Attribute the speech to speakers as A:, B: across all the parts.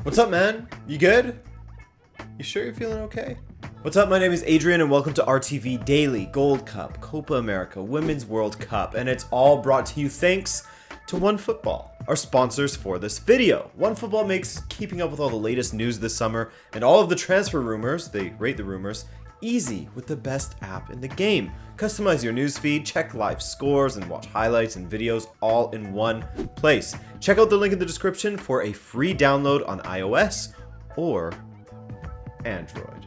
A: What's up, man? You good? You sure you're feeling okay? What's up? My name is Adrian and welcome to RTV Daily Gold Cup, Copa America, Women's World Cup, and it's all brought to you thanks to OneFootball, our sponsors for this video. OneFootball makes keeping up with all the latest news this summer and all of the transfer rumors, they rate the rumors, easy with the best app in the game. Customize your newsfeed, check live scores, and watch highlights and videos all in one place. Check out the link in the description for a free download on iOS or Android.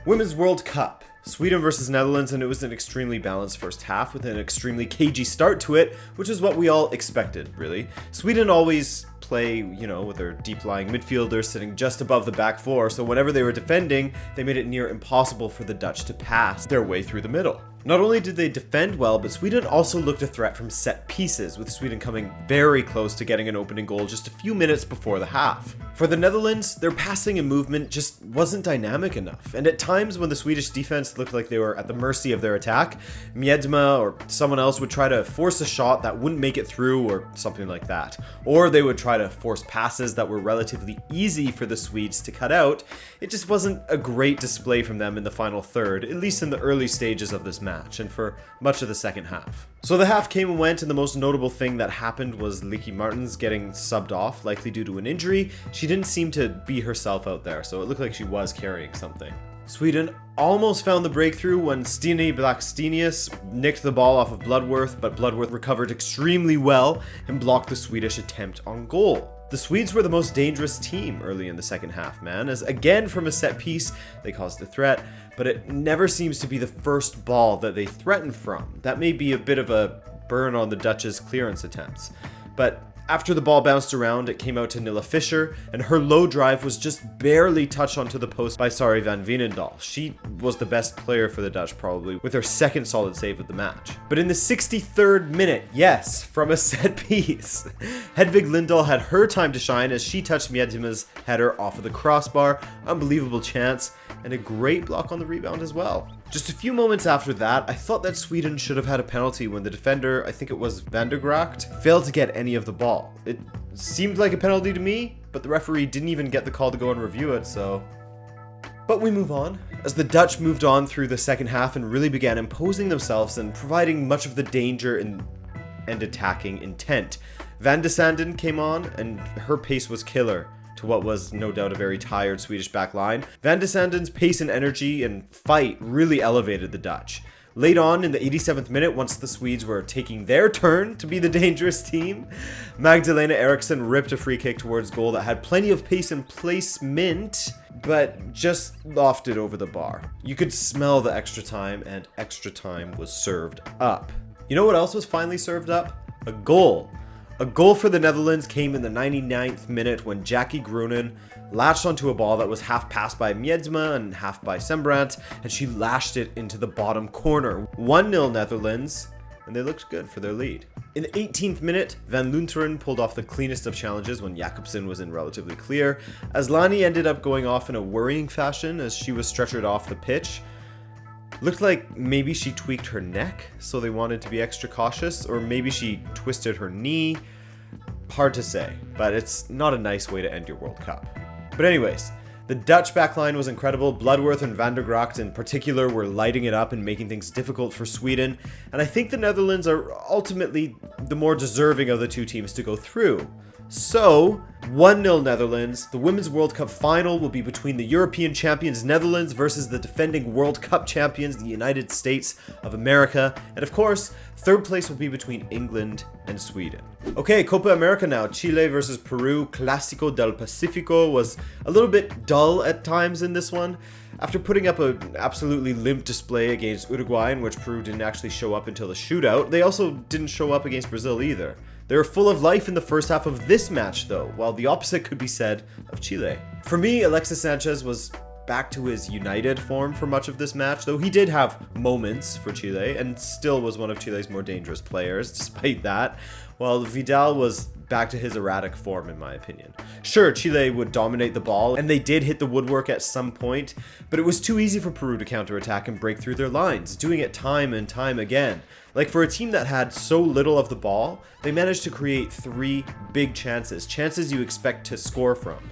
A: Women's World Cup. Sweden versus Netherlands, and it was an extremely balanced first half with an extremely cagey start to it, which is what we all expected, really. Sweden always play, with their deep-lying midfielders sitting just above the back four, so whenever they were defending, they made it near impossible for the Dutch to pass their way through the middle. Not only did they defend well, but Sweden also looked a threat from set pieces, with Sweden coming very close to getting an opening goal just a few minutes before the half. For the Netherlands, their passing and movement just wasn't dynamic enough, and at times when the Swedish defense looked like they were at the mercy of their attack, Miedma or someone else would try to force a shot that wouldn't make it through or something like that. Or they would try to force passes that were relatively easy for the Swedes to cut out. It just wasn't a great display from them in the final third, at least in the early stages of this match, and for much of the second half. So the half came and went, and the most notable thing that happened was Lieke Martens getting subbed off, likely due to an injury. She didn't seem to be herself out there, so it looked like she was carrying something. Sweden almost found the breakthrough when Stine Blackstenius nicked the ball off of Bloodworth, but Bloodworth recovered extremely well and blocked the Swedish attempt on goal. The Swedes were the most dangerous team early in the second half, man, as again from a set piece, they caused a threat, but it never seems to be the first ball that they threaten from. That may be a bit of a burn on the Dutch's clearance attempts. But after the ball bounced around, it came out to Nilla Fischer, and her low drive was just barely touched onto the post by Sari van Veenendaal. She was the best player for the Dutch, probably, with her second solid save of the match. But in the 63rd minute, yes, from a set piece, Hedvig Lindahl had her time to shine as she touched Miedma's header off of the crossbar. Unbelievable chance, and a great block on the rebound as well. Just a few moments after that, I thought that Sweden should have had a penalty when the defender, I think it was Van der Gracht, failed to get any of the ball. It seemed like a penalty to me, but the referee didn't even get the call to go and review it, so... But we move on, as the Dutch moved on through the second half and really began imposing themselves and providing much of the danger and attacking intent. Van de Sanden came on, and her pace was killer to what was no doubt a very tired Swedish back line. Van de Sanden's pace and energy and fight really elevated the Dutch. Late on in the 87th minute, once the Swedes were taking their turn to be the dangerous team, Magdalena Eriksson ripped a free kick towards goal that had plenty of pace and placement, but just lofted over the bar. You could smell the extra time, and extra time was served up. You know what else was finally served up? A goal. A goal for the Netherlands came in the 99th minute when Jackie Groenen latched onto a ball that was half passed by Miedma and half by Sembrant, and she lashed it into the bottom corner. 1-0 Netherlands, and they looked good for their lead. In the 18th minute, Van Lunteren pulled off the cleanest of challenges when Jakobsen was in relatively clear. Aslani ended up going off in a worrying fashion as she was stretchered off the pitch. Looked like maybe she tweaked her neck, so they wanted to be extra cautious, or maybe she twisted her knee. Hard to say, but it's not a nice way to end your World Cup. But anyways, the Dutch backline was incredible. Bloodworth and Van der Gracht in particular were lighting it up and making things difficult for Sweden, and I think the Netherlands are ultimately the more deserving of the two teams to go through. So, 1-0 Netherlands. The Women's World Cup final will be between the European champions Netherlands versus the defending World Cup champions, the United States of America. And of course, third place will be between England and Sweden. Okay, Copa America now. Chile versus Peru. Clásico del Pacífico was a little bit dull at times in this one. After putting up an absolutely limp display against Uruguay, in which Peru didn't actually show up until the shootout, they also didn't show up against Brazil either. They were full of life in the first half of this match though, while the opposite could be said of Chile. For me, Alexis Sanchez was back to his United form for much of this match, though he did have moments for Chile and still was one of Chile's more dangerous players despite that, while Vidal was back to his erratic form in my opinion. Sure, Chile would dominate the ball and they did hit the woodwork at some point, but it was too easy for Peru to counterattack and break through their lines, doing it time and time again. Like, for a team that had so little of the ball, they managed to create 3 big chances you expect to score from.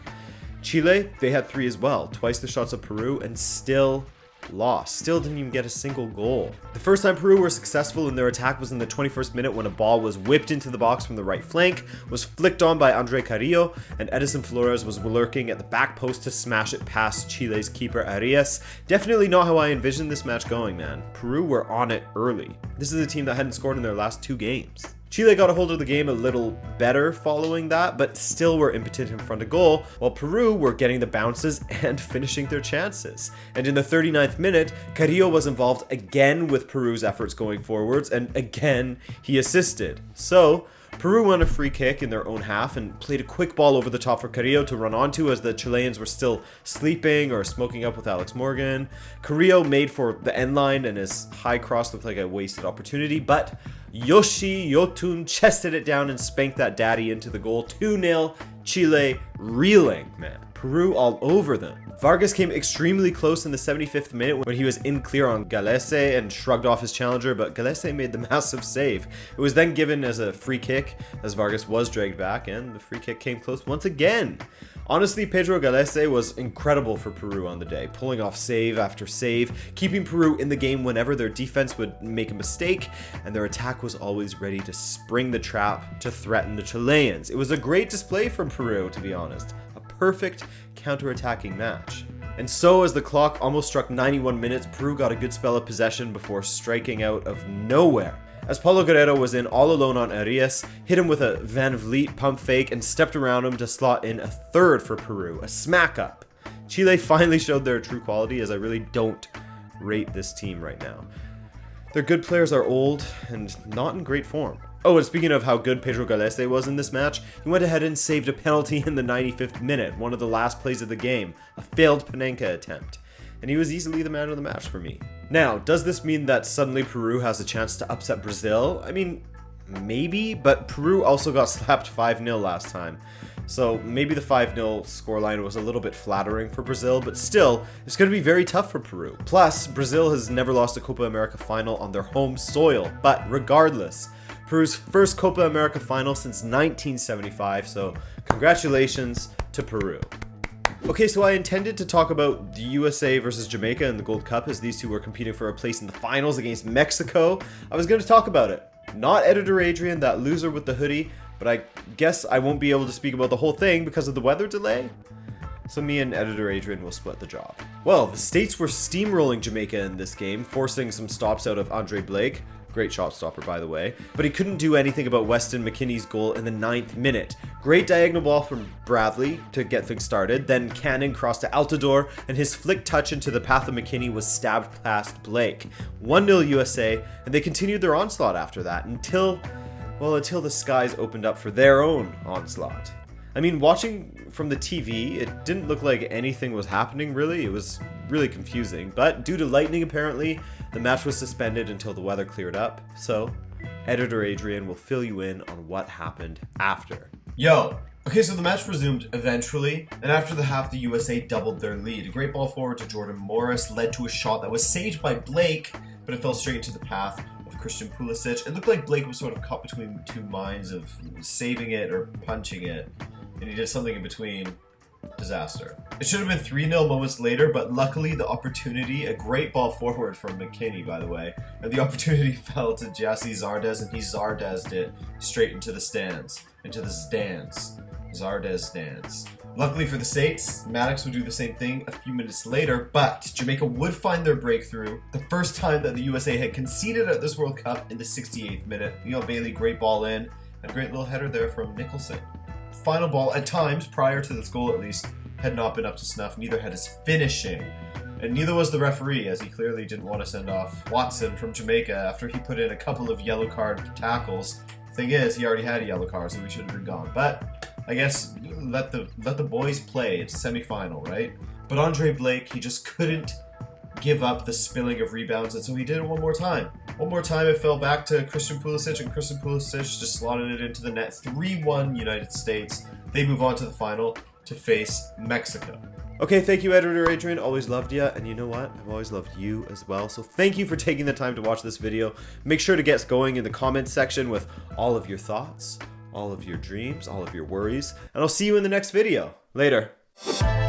A: Chile, they had 3 as well, twice the shots of Peru, and still lost. Still didn't even get a single goal. The first time Peru were successful in their attack was in the 21st minute when a ball was whipped into the box from the right flank, was flicked on by Andre Carrillo, and Edison Flores was lurking at the back post to smash it past Chile's keeper Arias. Definitely not how I envisioned this match going, man. Peru were on it early. This is a team that hadn't scored in their last 2 games. Chile got a hold of the game a little better following that, but still were impotent in front of goal, while Peru were getting the bounces and finishing their chances. And in the 39th minute, Carrillo was involved again with Peru's efforts going forwards, and again he assisted. So, Peru won a free kick in their own half and played a quick ball over the top for Carrillo to run onto as the Chileans were still sleeping or smoking up with Alex Morgan. Carrillo made for the end line and his high cross looked like a wasted opportunity, but Yoshi Yotun chested it down and spanked that daddy into the goal. 2-0, Chile reeling, man. Peru all over them. Vargas came extremely close in the 75th minute when he was in clear on Galese and shrugged off his challenger, but Galese made the massive save. It was then given as a free kick as Vargas was dragged back, and the free kick came close once again. Honestly, Pedro Galese was incredible for Peru on the day, pulling off save after save, keeping Peru in the game whenever their defense would make a mistake, and their attack was always ready to spring the trap to threaten the Chileans. It was a great display from Peru, to be honest. A perfect counter-attacking match. And so as the clock almost struck 91 minutes, Peru got a good spell of possession before striking out of nowhere. As Paulo Guerrero was in all alone on Arias, hit him with a Van Vliet pump fake and stepped around him to slot in a third for Peru, a smack up. Chile finally showed their true quality, as I really don't rate this team right now. Their good players are old and not in great form. Oh, and speaking of how good Pedro Galese was in this match, he went ahead and saved a penalty in the 95th minute, one of the last plays of the game, a failed Panenka attempt. And he was easily the man of the match for me. Now, does this mean that suddenly Peru has a chance to upset Brazil? I mean, maybe, but Peru also got slapped 5-0 last time. So maybe the 5-0 scoreline was a little bit flattering for Brazil, but still, it's going to be very tough for Peru. Plus, Brazil has never lost a Copa America final on their home soil. But regardless, Peru's first Copa America final since 1975, so congratulations to Peru. Okay, so I intended to talk about the USA versus Jamaica in the Gold Cup, as these two were competing for a place in the finals against Mexico. I was going to talk about it. Not Editor Adrian, that loser with the hoodie, but I guess I won't be able to speak about the whole thing because of the weather delay. So me and Editor Adrian will split the job. Well, the States were steamrolling Jamaica in this game, forcing some stops out of Andre Blake. Great shot stopper, by the way. But he couldn't do anything about Weston McKennie's goal in the 9th minute. Great diagonal ball from Bradley to get things started. Then Cannon crossed to Altidore, and his flick touch into the path of McKennie was stabbed past Blake. 1-0 USA, and they continued their onslaught after that until the skies opened up for their own onslaught. I mean, watching from the TV, it didn't look like anything was happening, really. It was really confusing. But due to lightning, apparently, the match was suspended until the weather cleared up. So, Editor Adrian will fill you in on what happened after.
B: Yo! Okay, so the match resumed eventually, and after the half, the USA doubled their lead. A great ball forward to Jordan Morris led to a shot that was saved by Blake, but it fell straight into the path of Christian Pulisic. It looked like Blake was sort of caught between two minds of saving it or punching it, and he did something in between. Disaster. It should have been 3-0 moments later, but luckily the opportunity, a great ball forward from McKennie, by the way, and the opportunity fell to Jassy Zardes, and he Zardes'd it straight into the stands. Zardes stands. Luckily for the States, Maddox would do the same thing a few minutes later, but Jamaica would find their breakthrough. The first time that the USA had conceded at this World Cup in the 68th minute. Neil Bailey, great ball in, and a great little header there from Nicholson. Final ball, at times, prior to this goal at least, had not been up to snuff, neither had his finishing. And neither was the referee, as he clearly didn't want to send off Watson from Jamaica after he put in a couple of yellow card tackles. Thing is, he already had a yellow card, so we should have been gone. But I guess let the boys play. It's a semi-final, right? But Andre Blake, he just couldn't give up the spilling of rebounds, and so he did it one more time. One more time, it fell back to Christian Pulisic, and Christian Pulisic just slotted it into the net. 3-1 United States. They move on to the final to face Mexico.
A: Okay, thank you, Editor Adrian. Always loved you, and you know what? I've always loved you as well. So thank you for taking the time to watch this video. Make sure to get going in the comments section with all of your thoughts, all of your dreams, all of your worries, and I'll see you in the next video. Later.
B: Bye.